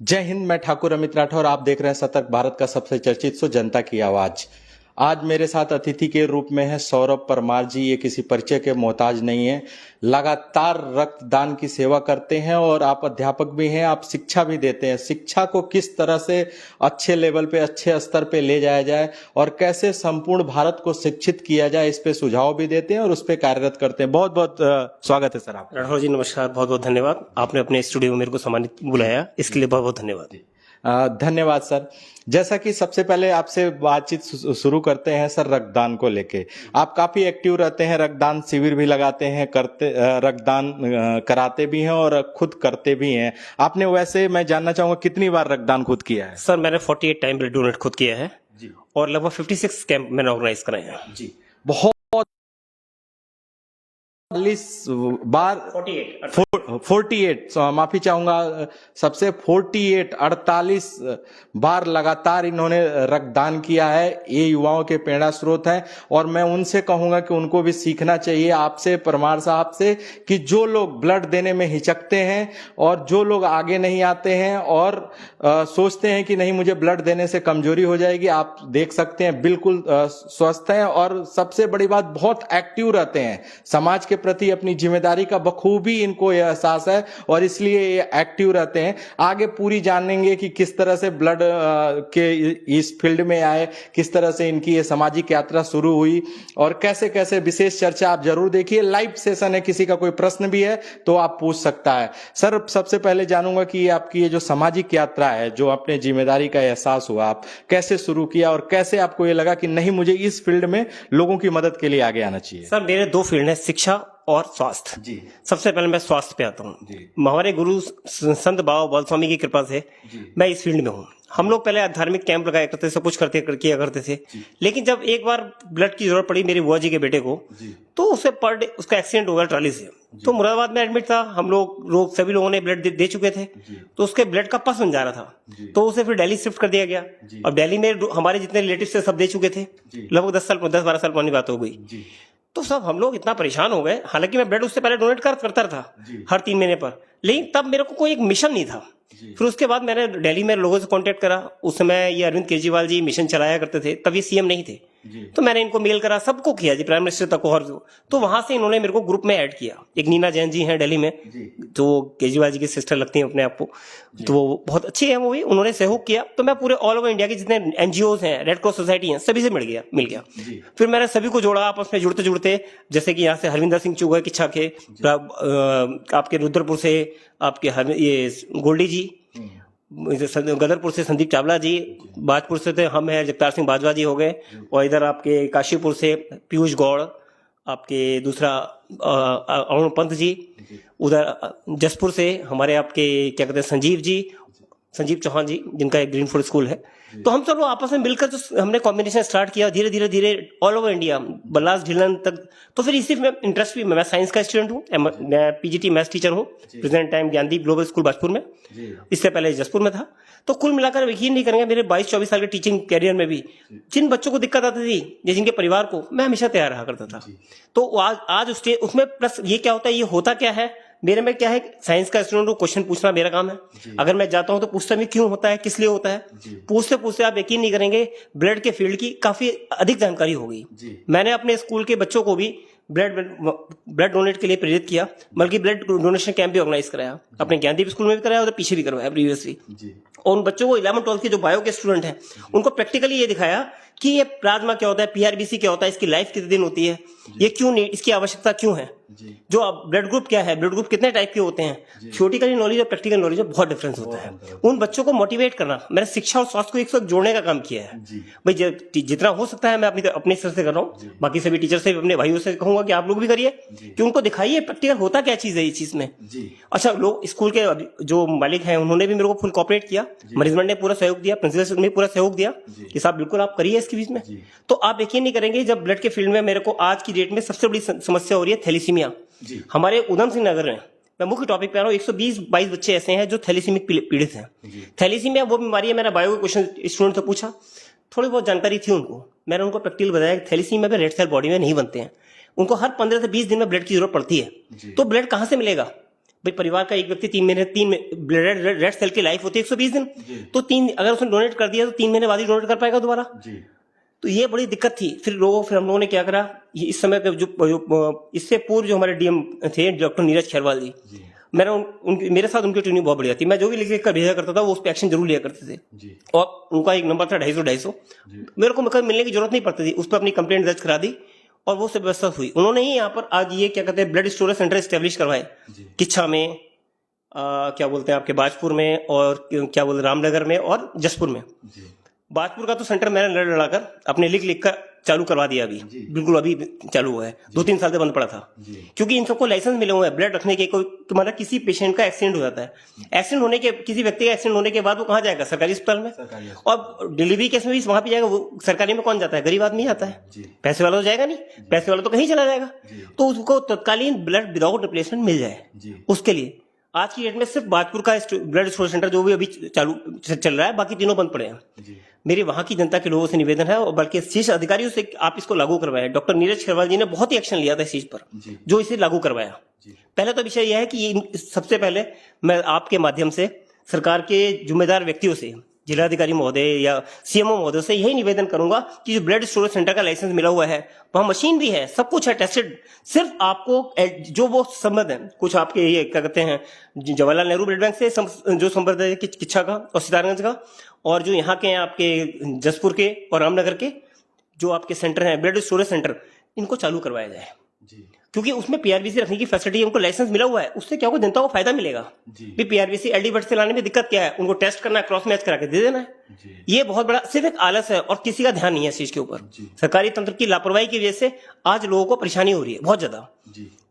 जय हिंद। मैं ठाकुर अमित राठौर, आप देख रहे हैं सतर्क भारत का सबसे चर्चित शो जनता की आवाज। आज मेरे साथ अतिथि के रूप में है सौरभ परमार जी। ये किसी परिचय के मोहताज नहीं है, लगातार रक्तदान की सेवा करते हैं और आप अध्यापक भी हैं, आप शिक्षा भी देते हैं। शिक्षा को किस तरह से अच्छे लेवल पे, अच्छे स्तर पे ले जाया जाए और कैसे संपूर्ण भारत को शिक्षित किया जाए, इस पे सुझाव भी देते हैं और उस पे कार्यरत करते हैं। बहुत बहुत स्वागत है सर आप। राठौर जी नमस्कार, बहुत बहुत धन्यवाद। आपने अपने स्टूडियो में मेरे को सम्मानित बुलाया, इसके लिए बहुत बहुत धन्यवाद। धन्यवाद सर। जैसा कि सबसे पहले आपसे बातचीत शुरू करते हैं सर, रक्तदान को लेके आप काफी एक्टिव रहते हैं, रक्तदान शिविर भी लगाते हैं, रक्तदान कराते भी हैं और खुद करते भी हैं। आपने वैसे मैं जानना चाहूंगा कितनी बार रक्तदान खुद किया है? सर मैंने 48 टाइम ब्लड डोनेट खुद किया है जी, और लगभग 56 कैंप मैंने ऑर्गेनाइज कराए हैं जी। बहुत 48 माफी चाहूंगा सबसे, 48 बार लगातार इन्होंने रक्तदान किया है। ये युवाओं के प्रेरणा स्रोत हैं और मैं उनसे कहूंगा कि उनको भी सीखना चाहिए आपसे, परमार साहब से, कि जो लोग ब्लड देने में हिचकते हैं और जो लोग आगे नहीं आते हैं और सोचते हैं कि नहीं मुझे ब्लड देने से कमजोरी हो जाएगी, आप देख सकते हैं बिल्कुल स्वस्थ हैं और सबसे बड़ी बात बहुत एक्टिव रहते हैं। समाज के प्रति अपनी जिम्मेदारी का बखूबी इनको यह एहसास है और इसलिए ये एक्टिव रहते हैं। आगे पूरी जानेंगे कि किस तरह से ब्लड के इस फील्ड में आए, किस तरह से इनकी ये सामाजिक यात्रा शुरू हुई और कैसे कैसे विशेष चर्चा आप जरूर देखिए। लाइव सेशन है, किसी का कोई प्रश्न भी है तो आप पूछ सकता है। सर सबसे पहले जानूंगा कि आपकी ये जो सामाजिक यात्रा है, जो अपने जिम्मेदारी का एहसास हुआ, आप कैसे शुरू किया और कैसे आपको ये लगा कि नहीं मुझे इस फील्ड में लोगों की मदद के लिए आगे आना चाहिए? सर मेरे दो फील्ड है, शिक्षा और स्वास्थ्य जी। सबसे पहले मैं स्वास्थ्य पे आता हूँ। हमारे गुरु संत बाबा बाल स्वामी की कृपा से मैं इस फील्ड में हूँ। हम लोग पहले धार्मिक कैंप लगाया करते थे, सब कुछ किया करते थे, लेकिन जब एक बार ब्लड की जरूरत पड़ी मेरी बुआ जी के बेटे को, तो उसे पर डे उसका एक्सीडेंट हो गया ट्रॉली से, तो मुरादाबाद में एडमिट था। हम लोग सभी लोगों ने ब्लड दे चुके थे, तो उसके ब्लड का पस बन जा रहा था, तो उसे फिर दिल्ली शिफ्ट कर दिया गया। अब दिल्ली में हमारे जितने रिलेटिव थे सब दे चुके थे, लगभग 10-12 साल पुरानी बात हो गई। तो सब हम लोग इतना परेशान हो गए। हालांकि मैं ब्लड उससे पहले डोनेट करता था हर 3 महीने पर, लेकिन तब मेरे को कोई एक मिशन नहीं था। फिर उसके बाद मैंने दिल्ली में लोगों से कांटेक्ट करा। उस समय ये अरविंद केजरीवाल जी मिशन चलाया करते थे, तब ये सीएम नहीं थे, तो मैंने इनको मेल करा, सबको किया जी, प्राइम मिनिस्टर तक। और तो वहां से इन्होंने मेरे को ग्रुप में ऐड किया। एक नीना जैन जी हैं दिल्ली में, जो केजरीवाल जी की सिस्टर लगती हैं अपने आप को, तो वो बहुत अच्छी है, वो भी उन्होंने सहयोग किया। तो मैं पूरे ऑल ओवर इंडिया के जितने एनजीओज हैं, रेड क्रॉस सोसाइटी हैं, सभी से मिल गया। फिर मैंने सभी को जोड़ा आपस में, जुड़ते जुड़ते जैसे कि यहाँ से हरविंदर सिंह चुगा किच्छा के, आपके रुद्रपुर से आपके ये गोल्डी जी, गदरपुर से संदीप चावला जी, बाजपुर से थे हम हैं जगतार सिंह बाजवा जी हो गए, और इधर आपके काशीपुर से पीयूष गौड़, आपके दूसरा अरुण पंत जी, उधर जसपुर से हमारे आपके क्या कहते हैं संजीव चौहान जी, जिनका एक ग्रीन फूड स्कूल है। तो हम सब लोग आपस में मिलकर जो हमने कॉम्बिनेशन स्टार्ट किया, धीरे धीरे ऑल ओवर इंडिया, बल्लास ढिलन तक। तो फिर इसी में इंटरेस्ट भी, मैं साइंस का स्टूडेंट हूँ, मैं पीजीटी मैथ्स टीचर हूँ, present time Gyandeep global school Bajpur में, इससे पहले जसपुर में था। तो कुल मिलाकर यकीन नहीं करेंगे, मेरे 22-24 साल के टीचिंग कैरियर में भी जिन बच्चों को दिक्कत आती थी या जिनके परिवार को, मैं हमेशा तैयार रहा करता था। तो आज उसमें प्लस ये क्या होता है, ये होता क्या है मेरे में, क्या है, साइंस का स्टूडेंट को क्वेश्चन पूछना मेरा काम है। अगर मैं जाता हूं तो पूछता भी क्यों होता है, किस लिए होता है, पूछते पूछते आप यकीन नहीं करेंगे ब्लड के फील्ड की काफी अधिक जानकारी हो गई। मैंने अपने स्कूल के बच्चों को भी ब्लड डोनेट के लिए प्रेरित किया, बल्कि ब्लड डोनेशन कैंप भी ऑर्गेनाइज कराया, अपने ज्ञानदीप स्कूल में भी कराया और पीछे भी करवाया प्रीवियसली। और उन बच्चों को 11-12 के जो बायो के स्टूडेंट हैं, उनको प्रैक्टिकली ये दिखाया कि ये प्लाज्मा क्या होता है, पीआरबीसी क्या होता है, इसकी लाइफ कितने दिन होती है, ये क्यों नहीं, इसकी आवश्यकता क्यों है, जो ब्लड ग्रुप क्या है, ब्लड ग्रुप कितने टाइप के होते हैं। थ्योरेटिकल नॉलेज और प्रैक्टिकल नॉलेज में बहुत डिफरेंस होता है। उन बच्चों को मोटिवेट करना, मैंने शिक्षा और स्वास्थ्य को एक साथ जोड़ने का काम किया है। भाई जितना हो सकता है मैं अपनी स्तर से कर रहा हूँ, बाकी सभी टीचर से, अपने भाइयों से कहूंगा कि आप लोग भी करिए, कि उनको दिखाइए प्रैक्टिकल होता क्या चीज है इस चीज में। अच्छा, लोग स्कूल के जो मालिक हैं उन्होंने भी मेरे को फुल कॉपरेट किया, मैनेजमेंट ने पूरा सहयोग दिया, प्रिंसिपल ने पूरा सहयोग दिया कि साहब बिल्कुल आप करिए इसके बीच में। तो आप यकीन नहीं करेंगे, जब ब्लड के फील्ड में मेरे को आज की डेट में सबसे बड़ी समस्या हो रही है थैलीसीमिया। हमारे उधम सिंह नगर में, मैं मुख्य टॉपिक पे आ रहा हूँ, 120-22 बच्चे ऐसे हैं जो थैलीसीमिक पीड़ित हैं। थैलीसीमिया वो बीमारी है, मैंने बायो के क्वेश्चन स्टूडेंट से पूछा, थोड़ी बहुत जानकारी थी उनको, मैंने उनको प्रैक्टिकल बताया कि थैलीसीमिया में रेड सेल बॉडी में नहीं बनते हैं, उनको हर 15 से 20 दिन में ब्लड की जरूरत पड़ती है। तो ब्लड कहां से मिलेगा, भाई परिवार का एक व्यक्ति 3 महीने रेड सेल की लाइफ होती है 120 दिन, तो 3 अगर उसने डोनेट कर दिया तो 3 महीने बाद ही डोनेट कर पाएगा दोबारा। तो ये बड़ी दिक्कत थी। फिर हम लोगों ने क्या करा, ये इस समय के जो इससे पूर्व जो हमारे डीएम थे डॉक्टर नीरज खैरवाल जी, मेरे साथ उनकी ट्रेनिंग बहुत बढ़िया थी। मैं जो भी लिख कर भेजा करता था वो उस पर एक्शन जरूर लिया करते थे। और उनका एक नंबर था 250 मेरे को कभी मिलने की जरूरत नहीं पड़ती थी, उस पर अपनी कंप्लेंट दर्ज करा दी और वो सब व्यवस्था हुई। उन्होंने ही यहाँ पर आज ये क्या कहते हैं ब्लड स्टोरेज सेंटर एस्टेब्लिश करवाए किच्छा में, क्या बोलते हैं आपके बाजपुर में, और क्या बोलते हैं रामनगर में और जसपुर में। बाजपुर का तो सेंटर मैंने लड़ाकर अपने लिख कर चालू करवा दिया, अभी बिल्कुल अभी चालू हुआ है। 2-3 साल से बंद पड़ा था, क्योंकि इन सबको लाइसेंस मिले हुए हैं ब्लड रखने के। कोई तुम्हारा किसी पेशेंट का एक्सीडेंट हो जाता है, एक्सीडेंट होने के, किसी व्यक्ति का एक्सीडेंट होने के बाद वो कहाँ जाएगा? सरकारी अस्पताल में। और डिलीवरी केस में भी वहां पे जाएगा वो। सरकारी में कौन जाता है? गरीब आदमी जाता है, पैसे वाला तो जाएगा नहीं, पैसे वाला तो कहीं चला जाएगा। तो उसको तत्कालीन ब्लड विदाउट रिप्लेसमेंट मिल जाए, उसके लिए आज की डेट में सिर्फ बाजपुर का ब्लड स्टोरेज सेंटर जो भी अभी चालू चल रहा है, बाकी तीनों बंद पड़े हैं। मेरी वहां की जनता के लोगों से निवेदन है, और बल्कि शीर्ष अधिकारियों से आप इसको लागू करवाएं। डॉक्टर नीरज खैरवाल जी ने बहुत ही एक्शन लिया था इस चीज पर, जो इसे लागू करवाया। पहले तो विषय यह है कि सबसे पहले मैं आपके माध्यम से सरकार के जिम्मेदार व्यक्तियों से, जिलाधिकारी महोदय या सीएमओ महोदय से यही निवेदन करूंगा कि जो ब्लड स्टोरेज सेंटर का लाइसेंस मिला हुआ है, वहां मशीन भी है, सब कुछ है टेस्टेड। सिर्फ आपको जो वो संबंध है, कुछ आपके ये क्या कहते हैं जवाहरलाल नेहरू ब्लड बैंक से जो संबंध है किच्छा का और सितारगंज का, और जो यहाँ के हैं आपके जसपुर के और रामनगर के जो आपके सेंटर हैं ब्लड स्टोरेज सेंटर, इनको चालू करवाया जाए। क्योंकि उसमें पीआरबीसी रखने की फैसिलिटी, उनको लाइसेंस मिला हुआ है, उससे क्या होगा, जनता को फायदा मिलेगा। भी पीआरबीसी एलडीबट से लाने में दिक्कत क्या है? उनको टेस्ट करना है, क्रॉस मैच करा के दे देना है। ये बहुत बड़ा सिर्फ एक आलस है और किसी का ध्यान नहीं है इस चीज के ऊपर। सरकारी तंत्र की लापरवाही की वजह से आज लोगों को परेशानी हो रही है बहुत ज्यादा।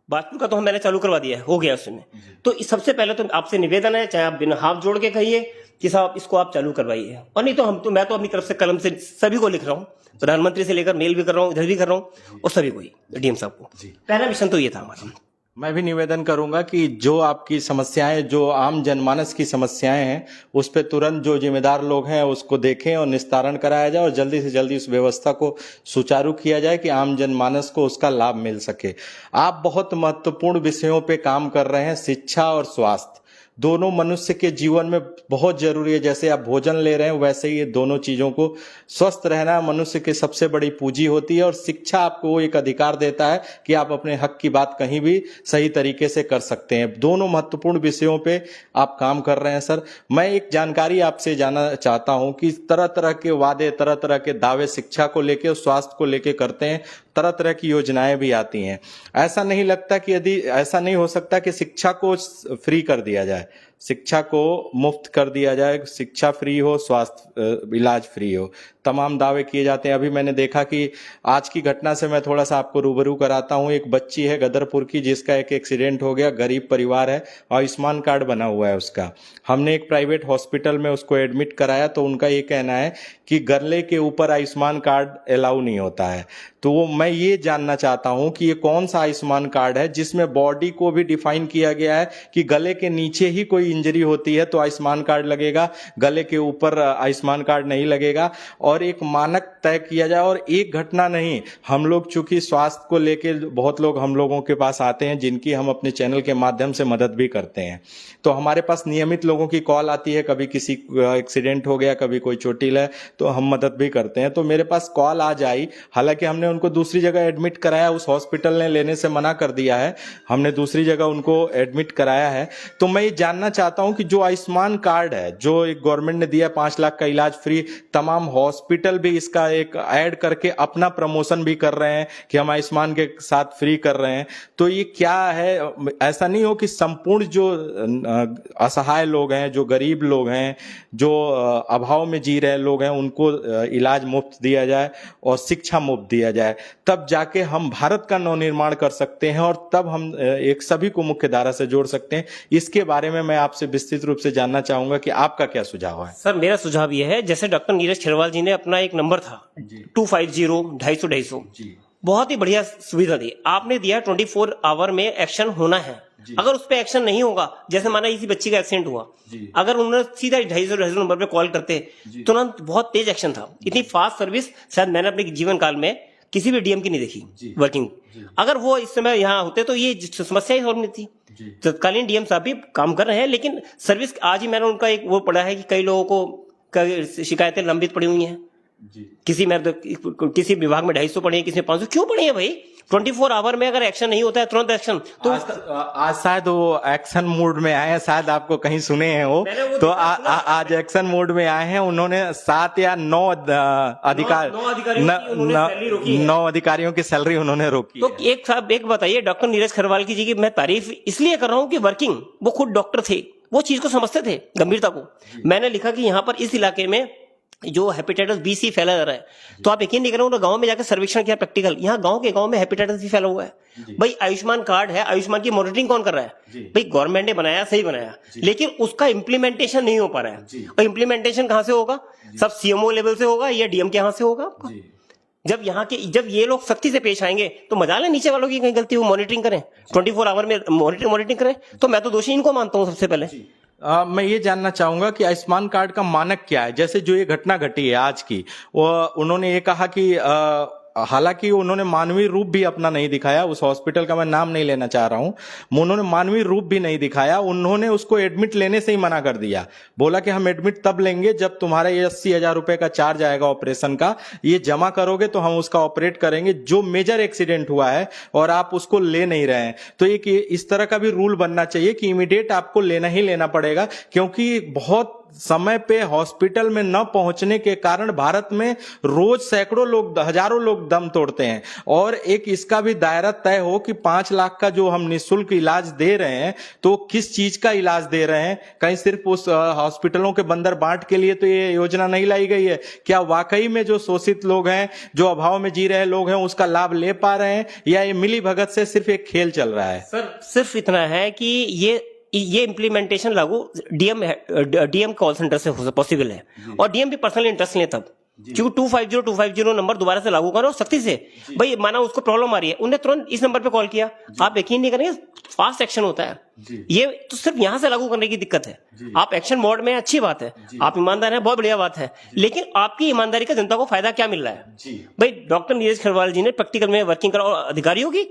बाजपुर का तो मैंने चालू करवा दिया है, हो गया उसमें। तो सबसे पहले तो आपसे निवेदन है, चाहे आप बिना हाथ जोड़ के कहिए कि साहब इसको आप चालू करवाइए, और नहीं तो मैं तो अपनी तरफ से कलम से सभी को लिख रहा हूँ, प्रधानमंत्री से लेकर मेल भी कर रहा हूँ, इधर भी कर रहा हूँ, और सभी को ही, डीएम साहब को। पहला मिशन तो ये था हमारा। मैं भी निवेदन करूंगा कि जो आपकी समस्याएं, जो आम जनमानस की समस्याएं हैं, उस पर तुरंत जो जिम्मेदार लोग हैं उसको देखें और निस्तारण कराया जाए, और जल्दी से जल्दी उस व्यवस्था को सुचारू किया जाए कि आम जनमानस को उसका लाभ मिल सके। आप बहुत महत्वपूर्ण विषयों पे काम कर रहे हैं। शिक्षा और स्वास्थ्य दोनों मनुष्य के जीवन में बहुत जरूरी है। जैसे आप भोजन ले रहे हैं, वैसे ही ये दोनों चीजों को, स्वस्थ रहना मनुष्य की सबसे बड़ी पूंजी होती है, और शिक्षा आपको एक अधिकार देता है कि आप अपने हक की बात कहीं भी सही तरीके से कर सकते हैं। दोनों महत्वपूर्ण विषयों पे आप काम कर रहे हैं सर। मैं एक जानकारी आपसे जानना चाहता हूं कि तरह तरह के वादे, तरह तरह के दावे शिक्षा को लेके और स्वास्थ्य को लेके करते हैं, तरह तरह की योजनाएं भी आती हैं। ऐसा नहीं लगता कि यदि ऐसा नहीं हो सकता कि शिक्षा को फ्री कर दिया जाए, शिक्षा को मुफ्त कर दिया जाए, शिक्षा फ्री हो, स्वास्थ्य इलाज फ्री हो। तमाम दावे किए जाते हैं। अभी मैंने देखा कि आज की घटना से मैं थोड़ा सा आपको रूबरू कराता हूं। एक बच्ची है गदरपुर की, जिसका एक एक्सीडेंट हो गया, गरीब परिवार है, आयुष्मान कार्ड बना हुआ है उसका। हमने एक प्राइवेट हॉस्पिटल में उसको एडमिट कराया, तो उनका ये कहना है कि गले के ऊपर आयुष्मान कार्ड अलाउ नहीं होता है। तो मैं ये जानना चाहता हूं कि ये कौन सा आयुष्मान कार्ड है जिसमें बॉडी को भी डिफाइन किया गया है कि गले के नीचे ही कोई इंजरी होती है तो आयुष्मान कार्ड लगेगा, गले के ऊपर आयुष्मान कार्ड नहीं लगेगा, और एक मानक तय किया जाए। और एक घटना नहीं, हम लोग चूंकि स्वास्थ्य को लेके बहुत लोग हम लोगों के पास आते हैं, जिनकी हम अपने चैनल के माध्यम से मदद भी करते हैं, तो हमारे पास नियमित लोगों की कॉल आती है। कभी किसी एक्सीडेंट हो गया, कभी कोई चोटिल है, तो हम मदद भी करते हैं। तो मेरे पास कॉल आज आई, हालांकि हमने उनको दूसरी जगह एडमिट कराया, उस हॉस्पिटल ने लेने से मना कर दिया है, हमने दूसरी जगह उनको एडमिट कराया है। तो मैं ये जानना चाहता हूं कि जो आयुष्मान कार्ड है, जो एक गवर्नमेंट ने दिया 5 लाख का इलाज फ्री, तमाम हॉस्पिटल भी इसका एक ऐड करके अपना प्रमोशन भी कर रहे हैं कि हम आयुष्मान के साथ फ्री कर रहे हैं। तो ये क्या है? ऐसा नहीं हो कि संपूर्ण जो असहाय लोग हैं, जो गरीब लोग हैं, जो अभाव में जी रहे लोग हैं, उनको इलाज मुफ्त दिया जाए और शिक्षा मुफ्त दिया जाए, तब जाके हम भारत का नवनिर्माण कर सकते हैं, और तब हम एक सभी को मुख्य धारा से जोड़ सकते हैं। इसके बारे में मैं आपसे विस्तृत रूप से जानना चाहूंगा कि आपका क्या सुझाव है। सर मेरा सुझाव यह है, जैसे डॉक्टर नीरज खैरवाल जी ने अपना एक नंबर था 250-250-250, बहुत ही बढ़िया सुविधा दी आपने दिया। 24 आवर में एक्शन होना है। अगर उस पर एक्शन नहीं होगा, जैसे माना इसी बच्ची का एक्सीडेंट हुआ, अगर उन्होंने सीधा 250 नंबर पे कॉल करते तुरंत, बहुत तेज एक्शन था। इतनी फास्ट सर्विस शायद मैंने अपने जीवन काल में किसी भी डीएम की नहीं देखी वर्किंग। अगर वो इस समय यहाँ होते तो ये समस्या ही सॉल्व नहीं थी। तत्कालीन डीएम साहब भी काम कर रहे हैं, लेकिन सर्विस आज ही मैंने उनका एक वो पढ़ा है कि कई लोगों को शिकायतें लंबित पड़ी हुई हैं। किसी विभाग में 250 पड़े हैं, किसी में 500। क्यों पड़े हैं भाई? 24 आवर में अगर एक्शन नहीं होता है तुरंत एक्शन तो आज शायद वो एक्शन मोड में आए हैं, शायद आपको कहीं सुने हैं वो तो आज एक्शन मोड में आए हैं। उन्होंने 7 या 9 अधिकारियों की सैलरी उन्होंने रोकी। तो एक साहब एक बताइए, डॉक्टर नीरज खरवाल की जी की मैं तारीफ इसलिए कर रहा हूँ कि वर्किंग, वो खुद डॉक्टर थे, वो चीज को समझते थे, गंभीरता को। मैंने लिखा कि यहाँ पर इस इलाके में जो हेपेटाइटिस बी सी फैला जा रहा है, तो आप यकीन नहीं करोगे, गांव में जाकर सर्वेक्षण किया प्रैक्टिकल, यहाँ गांव में हेपेटाइटिस बी फैला हुआ है। भाई आयुष्मान कार्ड है, आयुष्मान की मॉनिटरिंग कौन कर रहा है? भाई गवर्नमेंट ने बनाया, सही बनाया, लेकिन उसका इंप्लीमेंटेशन नहीं हो पा रहा है। और इंप्लीमेंटेशन कहां से होगा? सब सीएमओ लेवल से होगा या डीएम के यहां से होगा? जब ये लोग सख्ती से पेश आएंगे तो मजाल है नीचे वालों की कहीं गलती हो, मॉनिटरिंग करें 24 आवर में, मॉनिटरिंग करें। तो मैं तो दोषी इनको मानता हूं सबसे पहले। मैं ये जानना चाहूंगा कि आयुष्मान कार्ड का मानक क्या है? जैसे जो ये घटना घटी है आज की, वो उन्होंने ये कहा कि हालांकि उन्होंने मानवीय रूप भी अपना नहीं दिखाया, उस हॉस्पिटल का मैं नाम नहीं लेना चाह रहा हूं, उन्होंने मानवीय रूप भी नहीं दिखाया। उन्होंने उसको एडमिट लेने से ही मना कर दिया, बोला कि हम एडमिट तब लेंगे जब तुम्हारा ये 80,000 रुपए का चार्ज आएगा ऑपरेशन का, ये जमा करोगे तो हम उसका ऑपरेट करेंगे। जो मेजर एक्सीडेंट हुआ है और आप उसको ले नहीं रहे हैं, तो एक इस तरह का भी रूल बनना चाहिए कि इमीडिएट आपको लेना ही लेना पड़ेगा, क्योंकि बहुत समय पे हॉस्पिटल में न पहुंचने के कारण भारत में रोज सैकड़ों लोग, हजारों लोग दम तोड़ते हैं। और एक इसका भी दायरा तय हो कि 5 लाख का जो हम निःशुल्क इलाज दे रहे हैं, तो किस चीज का इलाज दे रहे हैं? कहीं सिर्फ उस हॉस्पिटलों के बंदर बांट के लिए तो ये योजना नहीं लाई गई है? क्या वाकई में जो शोषित लोग हैं, जो अभाव में जी रहे लोग हैं, उसका लाभ ले पा रहे हैं, या ये मिली भगत से सिर्फ एक खेल चल रहा है? सर सिर्फ इतना है कि ये इम्प्लीमेंटेशन लागू डीएम कॉल सेंटर से पॉसिबल है, और डीएम भी पर्सनल इंटरेस्ट ले तब, क्योंकि 250 नंबर दोबारा से लागू करो सख्ती से। भाई माना उसको प्रॉब्लम आ रही है, उन्हें तुरंत इस नंबर पे कॉल किया, आप यकीन नहीं करेंगे फास्ट एक्शन होता है। ये तो सिर्फ यहां से लागू करने की दिक्कत है। आप एक्शन मोड में, अच्छी बात है, आप ईमानदार हैं, बहुत बढ़िया बात है, लेकिन आपकी ईमानदारी का जनता को फायदा क्या मिल रहा है? भाई डॉक्टर नीरज खरवाल जी ने प्रैक्टिकल में वर्किंग करा, और अधिकारियों की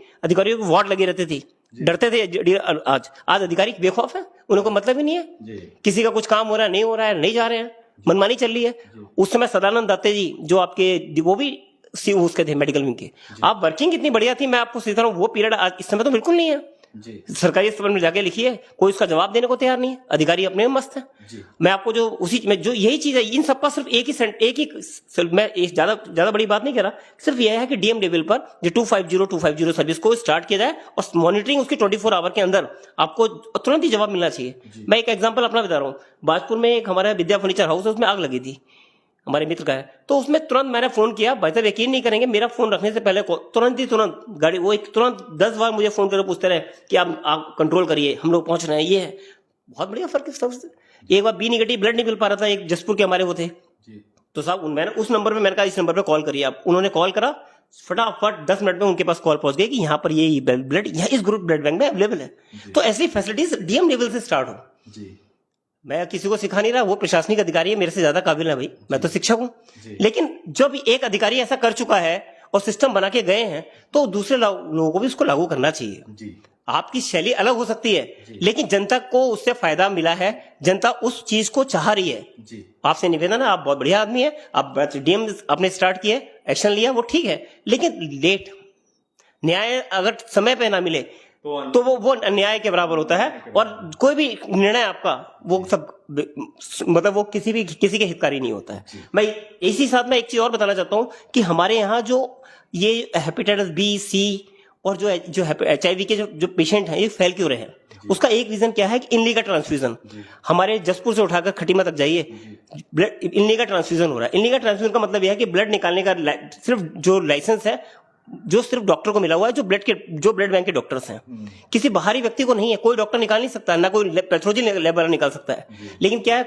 वार्ड लगी रहती थी, डरते थे। आज अधिकारी बेखौफ है, उनको मतलब ही नहीं है, किसी का कुछ काम हो रहा है, नहीं हो रहा है, नहीं जा रहे हैं, मनमानी चल रही है। उस समय सदानंद दत्ते जी जो आपके वो भी उसके थे मेडिकल विंग के, आप वर्किंग कितनी बढ़िया थी, मैं आपको सीखता हूँ, वो पीरियड आज इस समय तो बिल्कुल नहीं है। सरकारी अस्पताल में जाके लिखिए, कोई उसका जवाब देने को तैयार नहीं है, अधिकारी अपने में मस्त है। मैं आपको जो उसी में जो यही चीज है, इन सबका सिर्फ एक ही मैं ज्यादा बड़ी बात नहीं कह रहा, सिर्फ यह है कि डीएम लेवल पर जो 250 सर्विस को स्टार्ट किया जाए, और मॉनिटरिंग उसकी 24 आवर के अंदर आपको तुरंत ही जवाब मिलना चाहिए। मैं एक एग्जाम्पल अपना बता रहा हूँ, बाजपुर में एक हमारा विद्या फर्नीचर हाउस है, उसमें आग लगी थी, हमारे मित्र का है, तो उसमें तुरंत मैंने फोन किया। भाई साहब यकीन नहीं करेंगे, मेरा फोन रखने से पहले तुरंत गाड़ी वो तुरंत 10 बार मुझे फोन करके पूछते रहे कि आप कंट्रोल करिए, हम लोग पहुंच रहे हैं। ये है बहुत बढ़िया फर्क है सबसे। एक बार बी नेगेटिव ब्लड नहीं मिल पा रहा था, एक जसपुर के हमारे वो थे, तो साहब मैंने उस नंबर पे, मैंने कहा इस नंबर पे कॉल करिए आप। उन्होंने कॉल करा, फटाफट 10 मिनट में उनके पास कॉल पहुंच गई कि यहाँ पर ये ब्लड यहाँ इस ग्रुप ब्लड बैंक में अवेलेबल है। तो ऐसी फैसिलिटीज डीएम लेवल से स्टार्ट हो। मैं किसी को सिखा नहीं रहा, वो प्रशासनिक अधिकारी है, मेरे से ज्यादा काबिल है भाई, मैं तो शिक्षक हूं। लेकिन जब एक अधिकारी ऐसा कर चुका है और सिस्टम बना के गए हैं, तो दूसरे लोगों को भी उसको लागू करना चाहिए। आपकी शैली अलग हो सकती है, लेकिन जनता को उससे फायदा मिला है, जनता उस चीज को चाह रही है। आपसे निवेदन है, आप बहुत बढ़िया आदमी है, आप डीएम आपने स्टार्ट किए, एक्शन लिया, वो ठीक है, लेकिन लेट, न्याय अगर समय पे ना मिले तो वो अन्याय के बराबर होता है। और कोई भी निर्णय आपका वो सब मतलब वो किसी के हितकारी नहीं होता है। मैं इसी साथ में एक चीज और बताना चाहता हूं कि हमारे यहाँ जो ये हेपेटाइटिस बी सी और जो HIV के जो पेशेंट हैं, ये फैल क्यों रहे हैं, उसका एक रीजन क्या है कि इनलीगल ट्रांसफ्यूजन। हमारे जसपुर से उठाकर खटीमा तक जाइए, ब्लड इनलीगल ट्रांसफ्यूजन हो रहा है। इनलीगल ट्रांसफ्यूजन का मतलब यह है कि ब्लड निकालने का सिर्फ जो लाइसेंस है, जो सिर्फ डॉक्टर को मिला हुआ है, जो ब्लड बैंक के डॉक्टर्स हैं, किसी बाहरी व्यक्ति को नहीं है। कोई डॉक्टर निकाल नहीं सकता, ना कोई पैथोलॉजी लैब निकाल सकता है। लेकिन क्या है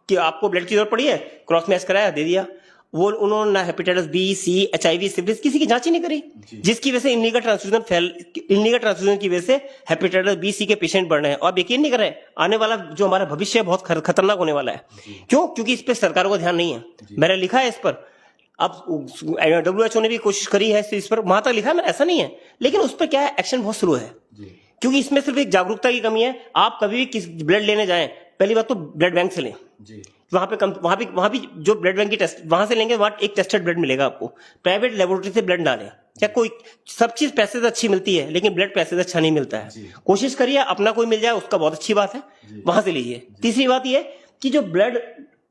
कि आपको ब्लड की जरूरत पड़ी है, क्रॉस मैच कराया, दे दिया। वो उन्होंने ना hepatitis B C HIV syphilis किसी की जांच ही नहीं करी, जिसकी वजह से इनलीगल ट्रांसफ्यूजन की वजह से हेपेटाइटिस बी सी के पेशेंट बढ़ रहे हैं। और यकीन नहीं कर रहे, आने वाला जो हमारा भविष्य है बहुत खतरनाक होने वाला है। क्यों? क्योंकि इस पर सरकारों का ध्यान नहीं है। मैंने लिखा है इस पर, अब WHO ने भी कोशिश करी है इस पर, वहां तक लिखा है, ऐसा नहीं है, लेकिन उस पर क्या है, एक्शन बहुत स्लो है क्योंकि इसमें सिर्फ एक जागरूकता की कमी है। आप कभी भी किस ब्लड लेने जाएं, पहली बात तो ब्लड बैंक से लें, वहां भी जो ब्लड बैंक की टेस्ट वहां से लेंगे, वहां एक टेस्टेड ब्लड मिलेगा आपको। प्राइवेट लेबोरेटरी से ब्लड ना लें, क्या कोई सब चीज पैसे से अच्छी मिलती है लेकिन ब्लड पैसे से अच्छा नहीं मिलता है। कोशिश करिए अपना कोई मिल जाए, उसका बहुत अच्छी बात है, वहां से लीजिए। तीसरी बात यह कि जो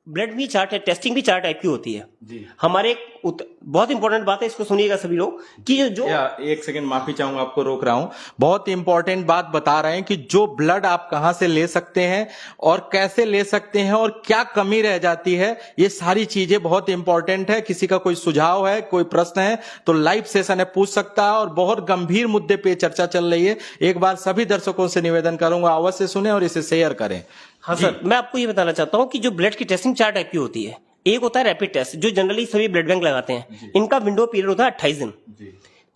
ब्लड भी चार्ट है, टेस्टिंग भी चार टाइप की होती है हमारे। बहुत इंपॉर्टेंट बात है, इसको सुनिएगा सभी लोग कि जो एक सेकंड माफी चाहूंगा, आपको रोक रहा हूं। बहुत इंपॉर्टेंट बात बता रहे हैं कि जो ब्लड आप कहां से ले सकते हैं और कैसे ले सकते हैं और क्या कमी रह जाती है, ये सारी चीजें बहुत इंपॉर्टेंट है। किसी का कोई सुझाव है, कोई प्रश्न है तो लाइव सेशन है, पूछ सकता है और बहुत गंभीर मुद्दे पे चर्चा चल रही है। एक बार सभी दर्शकों से निवेदन करूंगा, अवश्य सुने और इसे शेयर करें। हाँ सर, मैं आपको ये बताना चाहता हूँ कि जो ब्लड की टेस्टिंग चार टाइप की होती है। एक होता है रैपिड टेस्ट, जो जनरली सभी ब्लड बैंक लगाते हैं। इनका विंडो पीरियड होता है 28 दिन।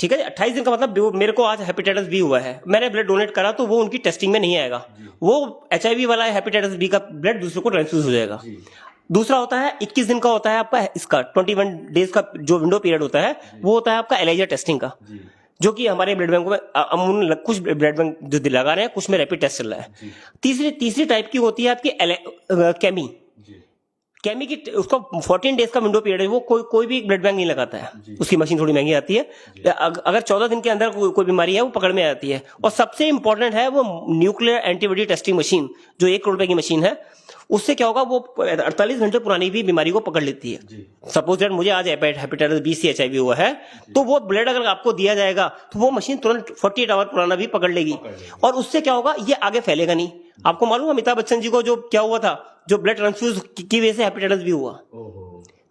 ठीक है, 28 दिन का मतलब मेरे को आज हेपेटाइटिस बी हुआ है, मैंने ब्लड डोनेट करा तो वो उनकी टेस्टिंग में नहीं आएगा, वो HIV वाला हेपेटाइटिस बी का ब्लड दूसरे को ट्रांसफ्यूज हो जाएगा। दूसरा होता है 21 दिन का होता है आपका, इसका 21 डेज का जो विंडो पीरियड होता है वो होता है आपका एलाइजा टेस्टिंग का, जो कि हमारे ब्लड बैंकों में अमूमन कुछ ब्लड बैंक जो लगा रहे हैं, कुछ में रैपिड टेस्ट चल रहा है। तीसरी टाइप की होती है आपकी कैमी की, उसका 14 डेज का विंडो पीरियड है, वो कोई भी ब्लड बैंक नहीं लगाता है, उसकी मशीन थोड़ी महंगी आती है। अगर 14 दिन के अंदर कोई बीमारी है वो पकड़ में आती है। और सबसे इंपॉर्टेंट है वो न्यूक्लियर एंटीबॉडी टेस्टिंग मशीन, जो 1 करोड़ रुपए की मशीन है। उससे क्या होगा, वो 48 घंटे पुरानी भी बीमारी को पकड़ लेती है। सपोज दैट मुझे आज हेपेटाइटिस बी सी HIV हुआ है, तो वो ब्लड अगर आपको दिया जाएगा तो वो मशीन तुरंत 48 आवर पुराना भी पकड़ लेगी। और उससे क्या होगा, ये आगे फैलेगा नहीं। आपको मालूम अमिताभ बच्चन जी को जो क्या हुआ था, जो ब्लड ट्रांसफ्यूज की वजह से हेपेटाइटिस बी हुआ।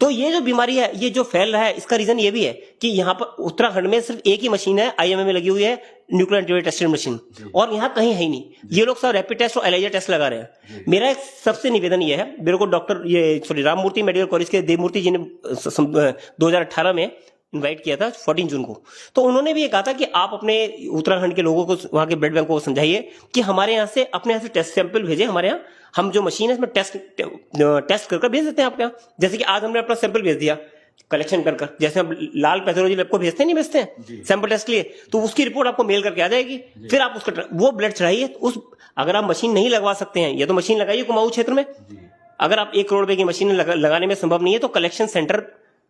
तो ये जो बीमारी है, ये जो फैल रहा है, इसका रीजन ये भी है कि यहाँ पर उत्तराखंड में सिर्फ एक ही मशीन है, IMA में लगी हुई है, न्यूक्लियर एंटीबॉडी टेस्टिंग मशीन, और यहाँ कहीं है ही नहीं। ये लोग सब रैपिड टेस्ट और एलाइजा टेस्ट लगा रहे हैं। मेरा एक सबसे निवेदन ये है, मेरे को राममूर्ति मेडिकल कॉलेज के देवमूर्ति जी ने 2018 में इनवाइट किया था 14 जून को, तो उन्होंने भी ये कहा था कि आप अपने उत्तराखंड के लोगों को, वहां के ब्लड बैंक को समझाइए कि हमारे यहाँ से अपने यहाँ से टेस्ट सैंपल भेजे। हमारे यहाँ हम जो मशीन है इसमें टेस्ट कर भेज देते हैं आपके यहाँ। जैसे कि आज हमने अपना सैंपल भेज दिया कलेक्शन कर, जैसे हम लाल पैथोलॉजी लैब को भेजते हैं सैंपल टेस्ट के लिए, तो उसकी रिपोर्ट आपको मेल करके आ जाएगी। फिर आप उसका वो ब्लड चढ़ाइए। अगर आप मशीन नहीं लगवा सकते हैं, या तो मशीन लगाइए कुमाऊं क्षेत्र में। अगर आप 1 करोड़ रुपए की मशीन लगाने में संभव नहीं है तो कलेक्शन सेंटर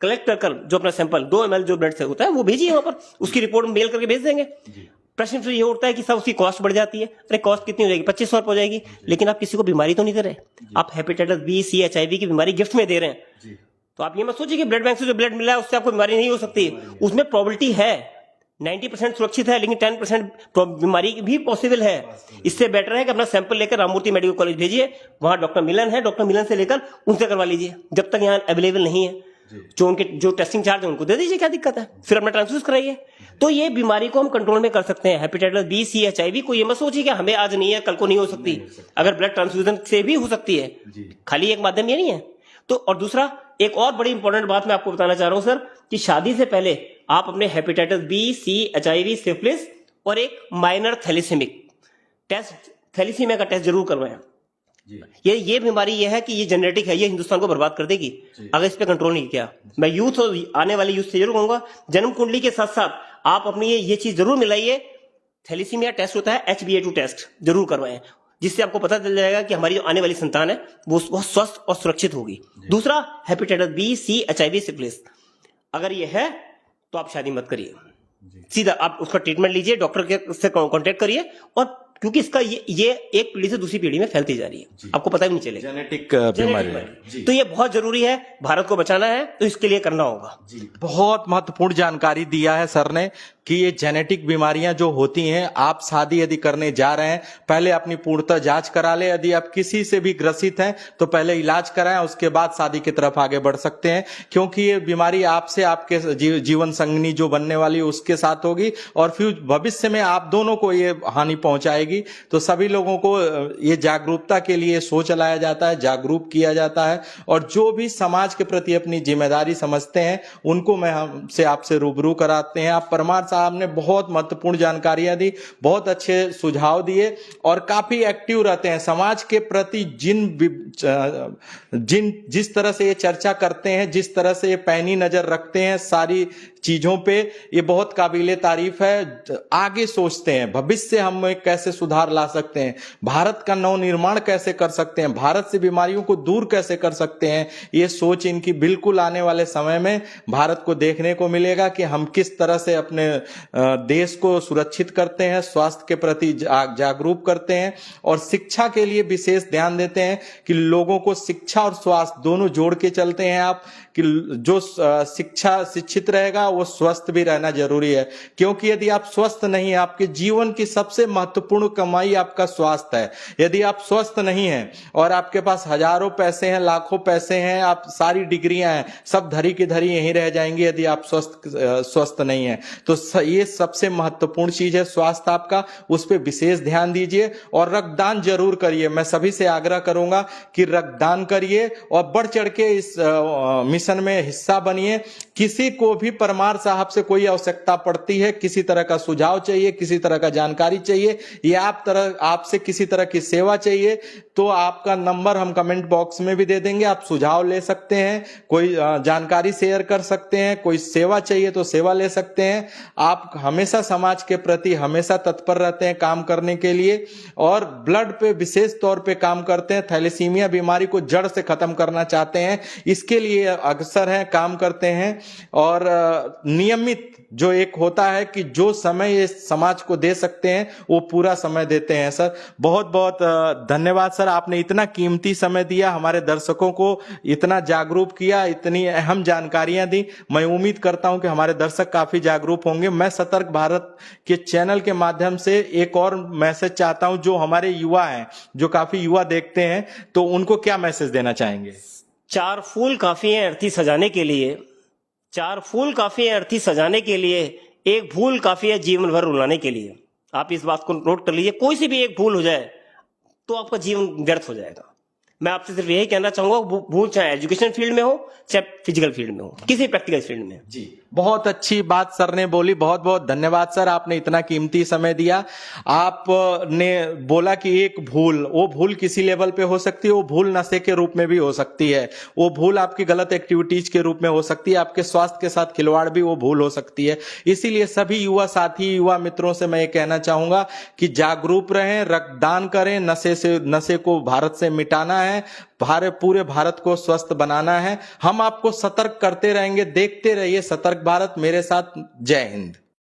कलेक्ट कर जो अपना सैंपल 2 ml जो ब्लड से होता है वो भेजिए वहां पर, उसकी रिपोर्ट मेल करके भेज देंगे। प्रश्न फिर ये उठता है कि सब उसकी कॉस्ट बढ़ जाती है। अरे कॉस्ट कितनी हो जाएगी, 2500 हो जाएगी, लेकिन आप किसी को बीमारी तो नहीं दे रहे, आप हेपेटाइटिस बी सी HIV की बीमारी गिफ्ट में दे रहे हैं। तो आप ये मत सोचिए कि ब्लड बैंक से जो ब्लड मिला है उससे आपको बीमारी नहीं हो सकती। उसमें प्रोबेबिलिटी है, 90% सुरक्षित है, लेकिन 10% बीमारी भी पॉसिबल है। इससे बेटर है कि अपना सैंपल लेकर राममूर्ति मेडिकल कॉलेज भेजिए, वहां डॉक्टर मिलन है, डॉक्टर मिलन से लेकर उनसे करवा लीजिए। जब तक यहाँ अवेलेबल नहीं है, जो टेस्टिंग चार्ज है उनको दे दीजिए, क्या दिक्कत है, फिर अपना ट्रांसफ्यूज कराइए। तो ये बीमारी को हम कंट्रोल में कर सकते हैं। हेपेटाइटिस बी सी HIV को ये मत सोचिए कि हमें आज नहीं है कल को नहीं हो सकती, अगर ब्लड ट्रांसफ्यूजन से भी हो सकती है, खाली एक माध्यम ये नहीं है। तो और दूसरा एक और बड़ी इंपॉर्टेंट बात मैं आपको बताना चाह रहा हूं सर, कि शादी से पहले आप अपने hepatitis B C HIV syphilis और एक माइनर थैलेसीमिक टेस्ट, थैलेसीमिया का टेस्ट जरूर करवाएं। ये बीमारी ये है कि ये जेनेटिक है, ये हिंदुस्तान को बर्बाद कर देगी अगर इस पे कंट्रोल नहीं किया। मैं यूथ और आने वाले यूथ से जरूर कहूंगा, जन्म कुंडली के साथ साथ आप अपनी ये चीज जरूर मिलाइए। थैलेसीमिया टेस्ट होता है, HbA2 टेस्ट जरूर करवाएं, जिससे आपको पता चल जाएगा कि हमारी जो आने वाली संतान है वो स्वस्थ और सुरक्षित होगी। दूसरा, hepatitis B C HIV syphilis, अगर ये है तो आप शादी मत करिए, सीधा आप उसका ट्रीटमेंट लीजिए, डॉक्टर के से कांटेक्ट करिए। और क्योंकि इसका ये एक पीढ़ी से दूसरी पीढ़ी में फैलती जा रही है, आपको पता भी नहीं चलेगा, जेनेटिक बीमारी। तो ये बहुत जरूरी है, भारत को बचाना है तो इसके लिए करना होगा। बहुत महत्वपूर्ण जानकारी दिया है सर ने कि ये जेनेटिक बीमारियां जो होती हैं, आप शादी यदि करने जा रहे हैं पहले अपनी पूर्णतः जांच करा ले। यदि आप किसी से भी ग्रसित हैं तो पहले इलाज कराएं, उसके बाद शादी की तरफ आगे बढ़ सकते हैं, क्योंकि ये बीमारी आपसे आपके जीवन संगनी जो बनने वाली उसके साथ होगी और फिर भविष्य में आप दोनों को ये हानि पहुंचाएगी। तो सभी लोगों को ये जागरूकता के लिए शो चलाया जाता है, जागरूक किया जाता है, और जो भी समाज के प्रति अपनी जिम्मेदारी समझते हैं उनको मैं हमसे आपसे रूबरू कराते हैं। आप परमार साहब ने बहुत महत्वपूर्ण जानकारियां दी, बहुत अच्छे सुझाव दिए और काफी एक्टिव रहते हैं समाज के प्रति। जिस तरह से ये चर्चा करते हैं, जिस तरह से ये पैनी नजर रखते हैं सारी चीजों पे, ये बहुत काबिले तारीफ है। आगे सोचते हैं भविष्य हम कैसे सुधार ला सकते हैं, भारत का नवनिर्माण कैसे कर सकते हैं, भारत से बीमारियों को दूर कैसे कर सकते हैं। ये सोच इनकी बिल्कुल आने वाले समय में भारत को देखने को मिलेगा कि हम किस तरह से अपने देश को सुरक्षित करते हैं, स्वास्थ्य के प्रति जागरूक करते हैं और शिक्षा के लिए विशेष ध्यान देते हैं कि लोगों को शिक्षा और स्वास्थ्य दोनों जोड़ के चलते हैं आप, कि जो शिक्षित रहेगा वो स्वस्थ भी रहना जरूरी है। क्योंकि यदि आप स्वस्थ नहीं है, आपके जीवन की सबसे महत्वपूर्ण कमाई आपका स्वास्थ्य है। यदि आप स्वस्थ नहीं हैं और आपके पास हजारों पैसे हैं, लाखों पैसे हैं, आप सारी डिग्रियां हैं, सब धरी की धरी यहीं रह जाएंगी यदि आप स्वस्थ नहीं है। तो ये सबसे महत्वपूर्ण चीज है स्वास्थ्य आपका, उस पर विशेष ध्यान दीजिए और रक्तदान जरूर करिए। मैं सभी से आग्रह करूंगा कि रक्तदान करिए और बढ़ चढ़ के इस मिशन में हिस्सा बनिए। किसी को भी परमार साहब से कोई आवश्यकता पड़ती है, किसी तरह का सुझाव चाहिए, किसी तरह का जानकारी चाहिए या आपसे किसी तरह की सेवा चाहिए, तो आपका नंबर हम कमेंट बॉक्स में भी दे देंगे। आप सुझाव ले सकते हैं, कोई जानकारी शेयर कर सकते हैं, कोई सेवा चाहिए तो सेवा ले सकते हैं। आप हमेशा समाज के प्रति हमेशा तत्पर रहते हैं काम करने के लिए और ब्लड पे विशेष तौर पे काम करते हैं। थैलेसीमिया बीमारी को जड़ से खत्म करना चाहते हैं, इसके लिए अग्रसर हैं, काम करते हैं और नियमित जो एक होता है कि जो समय ये समाज को दे सकते हैं वो पूरा समय देते हैं। सर बहुत बहुत धन्यवाद सर, आपने इतना कीमती समय दिया, हमारे दर्शकों को इतना जागरूक किया, इतनी अहम जानकारियां दी। मैं उम्मीद करता हूं कि हमारे दर्शक काफी जागरूक होंगे। मैं सतर्क भारत के चैनल के माध्यम से एक और मैसेज चाहता हूं, जो हमारे युवा हैं, जो काफी युवा देखते हैं, तो उनको क्या मैसेज देना चाहेंगे? 4 फूल काफी हैं अर्थी सजाने के लिए, 4 फूल काफी है अर्थी सजाने के लिए, एक भूल काफी है जीवन भर रुलाने के लिए। आप इस बात को नोट कर लीजिए, कोई सी भी एक भूल हो जाए तो आपका जीवन व्यर्थ हो जाएगा। मैं आपसे सिर्फ यही कहना चाहूंगा, भूल चाहे एजुकेशन फील्ड में हो चाहे फिजिकल फील्ड में हो, किसी प्रैक्टिकल फील्ड में। जी बहुत अच्छी बात सर ने बोली, बहुत बहुत धन्यवाद सर, आपने इतना कीमती समय दिया। आपने बोला कि एक भूल, वो भूल किसी लेवल पे हो सकती है, वो भूल नशे के रूप में भी हो सकती है, वो भूल आपकी गलत एक्टिविटीज के रूप में हो सकती है, आपके स्वास्थ्य के साथ खिलवाड़ भी वो भूल हो सकती है। इसीलिए सभी युवा साथी, युवा मित्रों से मैं ये कहना चाहूंगा कि जागरूक रहें, रक्तदान करें, नशे को भारत से मिटाना है, पूरे भारत को स्वस्थ बनाना है। हम आपको सतर्क करते रहेंगे, देखते रहिए सतर्क भारत। मेरे साथ जय हिंद।